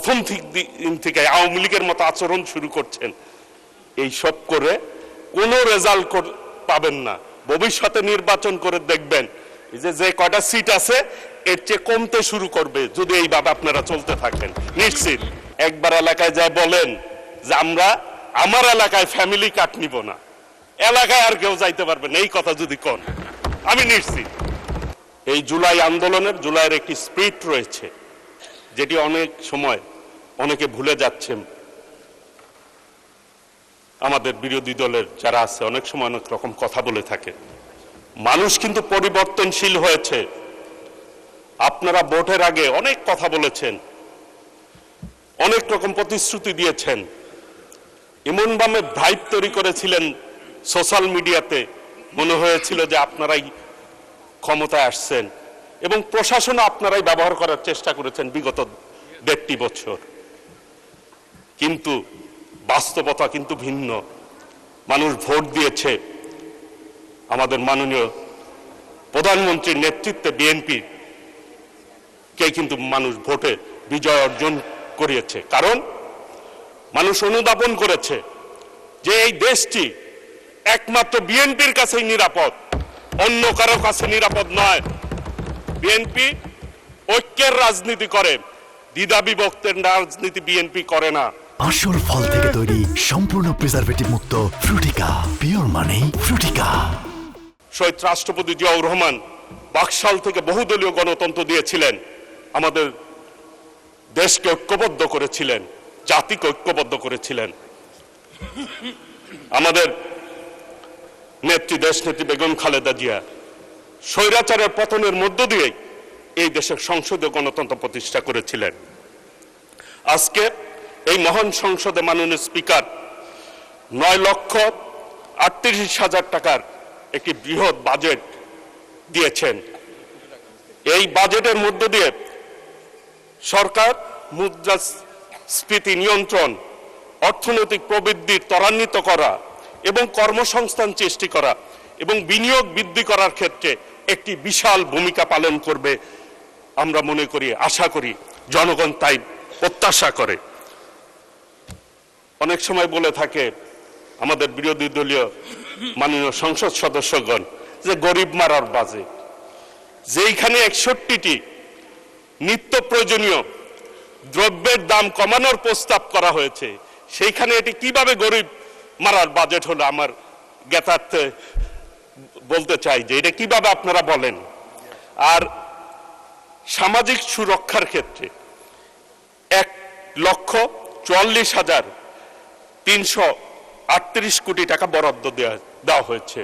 প্রথম দিন থেকে আওয়ামী লীগের মতো আচরণ শুরু করছেন, এই সব করে কোনো রেজাল্ট পাবেন না। ভবিষ্যতে নির্বাচন করে দেখবেন যে কয়টা সিট আছে এর চেয়ে কমতে শুরু করবে যদি এইভাবে আপনারা চলতে থাকেন। নিশ্চিত একবার এলাকায় যায় বলেন যে আমার এলাকায় ফ্যামিলি কার্ড নিব না, এলাকায় আর কেউ যাইতে পারবে না, এই কথা যদি কোন, আমি নিশ্চিত এই জুলাই আন্দোলনের জুলাইয়ের একটি স্পিরিট রয়েছে যেটি অনেক সময় অনেকে ভুলে যাচ্ছেন। আমাদের বিরোধী দলের যারা আছে অনেক সময় অনেক রকম কথা বলে থাকে। মানুষ কিন্তু পরিবর্তনশীল হয়েছে। আপনারা ভোটের আগে অনেক কথা বলেছেন, অনেক রকম প্রতিশ্রুতি দিয়েছেন, এমনভাবে ভাইব তৈরি করেছিলেন সোশ্যাল মিডিয়াতে, মনে হয়েছিল যে আপনারাই ক্ষমতায় আসছেন এবং প্রশাসনও আপনারাই ব্যবহার করার চেষ্টা করেছেন বিগত 1.5 বছর। কিন্তু বাস্তবতা কিন্তু ভিন্ন। মানুষ ভোট দিয়েছে আমাদের মাননীয় প্রধানমন্ত্রীর নেতৃত্বে বিএনপি কে, কিন্তু মানুষ ভোটে বিজয় অর্জন করিয়েছে। কারণ মানুষ অনুধাবন করেছে যে এই দেশটি একমাত্র বিএনপির কাছেই নিরাপদ, অন্য কারো কাছে নিরাপদ নয়। বিএনপি ঐক্যের রাজনীতি করে, দ্বিধা বিভক্তের রাজনীতি বিএনপি করে না। আসল ফল থেকে তৈরি সম্পূর্ণ প্রিজারভেটিভ মুক্ত ফ্রুটিকা, পিওর মানে ফ্রুটিকা। শহীদ রাষ্ট্রপতি জিয়াউর রহমান বাকশাল থেকে বহুদলীয় গণতন্ত্র দিয়েছিলেন, আমাদের দেশকে ঐক্যবদ্ধ করেছিলেন, জাতিকে ঐক্যবদ্ধ করেছিলেন। আমাদের নেত্রী দেশনেত্রী বেগম খালেদা জিয়া স্বৈরাচারের পতনের মধ্য দিয়ে এই দেশের সংসদীয় গণতন্ত্র প্রতিষ্ঠা করেছিলেন। আজকে এই মহান সংসদে মাননীয় স্পিকার 9,38,000 টাকার একটি বৃহৎ বাজেট দিয়েছেন। এই বাজেটের মধ্য দিয়ে সরকার মুদ্রাস্ফীতি নিয়ন্ত্রণ, অর্থনৈতিক প্রবৃদ্ধি ত্বরান্বিত করা এবং কর্মসংস্থান সৃষ্টি করা এবং বিনিয়োগ বৃদ্ধি করার ক্ষেত্রে একটি বিশাল ভূমিকা পালন করবে আমরা মনে করি, আশা করি, জনগণ তাই প্রত্যাশা করে। অনেক সময় বলে থাকে আমাদের বিরোধী দলীয় মাননীয় সংসদ সদস্যগণ যে গরিব মারার বাজেট, যেইখানে 61টি নিত্য প্রয়োজনীয় দ্রব্যের দাম কমানোর প্রস্তাব করা হয়েছে, সেইখানে এটি কিভাবে গরিব মারার বাজেট হলো আমার জ্ঞাতার্থে বলতে চাই যে এটা কিভাবে আপনারা বলেন। আর সামাজিক সুরক্ষার ক্ষেত্রে 1,44,338 কোটি টাকা বরাদ্দ দেওয়া হয়েছে।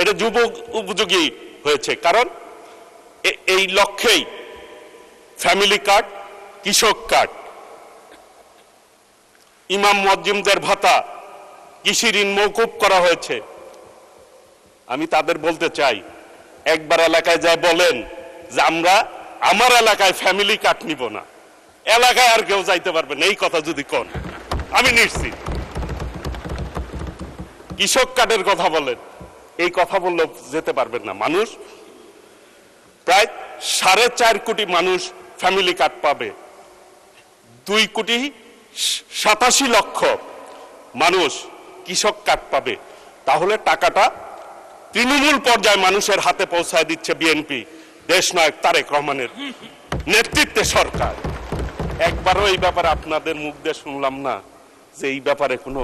এটা যুব উপযোগী হয়েছে, কারণ এই লক্ষ্যেই ফ্যামিলি কার্ড, কৃষক কার্ড, ইমাম মুয়াজ্জিমদের ভাতা, কৃষি ঋণ মওকুফ করা হয়েছে। আমি তাদের বলতে চাই একবার এলাকায় যায় বলেন যে আমার এলাকায় ফ্যামিলি কার্ড নিব না, এলাকায় আর কেউ যাইতে পারবে না, এই কথা যদি কোন, আমি নিশ্চিত। কৃষক কার্ডের কথা বলেন, এই কথা বললে যেতে পারবেন না। মানুষ প্রায় 4.5 কোটি মানুষ ফ্যামিলি কার্ড পাবে, 2,87,00,000 মানুষ কৃষক কার্ড পাবে। তাহলে টাকাটা তৃণমূল পর্যায়ে মানুষের হাতে পৌঁছায় দিচ্ছে বিএনপি, দেশনায়ক তারেক রহমানের নেতৃত্বে সরকার। একবারও এই ব্যাপারে আপনাদের মুখ দিয়ে শুনলাম না যে এই ব্যাপারে কোনো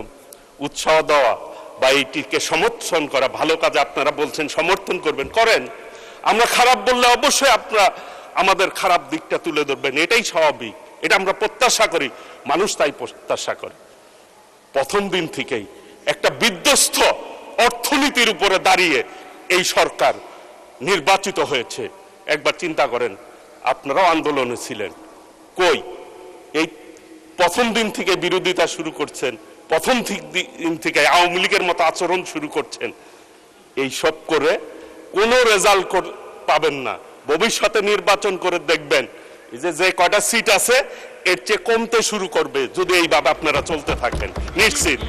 উৎসাহ দেওয়া বা এইটিকে সমর্থন করা। ভালো কাজে আপনারা বলছেন সমর্থন করবেন, করেন। আমরা খারাপ বললে অবশ্যই আপনারা আমাদের খারাপ দিকটা তুলে ধরবেন, এটাই স্বাভাবিক, এটা আমরা প্রত্যাশা করি, মানুষ তাই প্রত্যাশা করে। প্রথম দিন থেকেই একটা বিধ্বস্ত অর্থনীতির উপরে দাঁড়িয়ে এই সরকার নির্বাচিত হয়েছে। একবার চিন্তা করেন, আপনারাও আন্দোলনে ছিলেন, কই এই প্রথম দিন থেকে বিরোধিতা শুরু করছেন, প্রথম দিন থেকে আওয়ামী লীগের মতো আচরণ শুরু করছেন, এই সব করে কোনো রেজাল্ট পাবেন না। ভবিষ্যতে নির্বাচন করে দেখবেন যে কয়টা সিট আছে এর চেয়ে কমতে শুরু করবে যদি এইভাবে আপনারা চলতে থাকেন। নিশ্চিত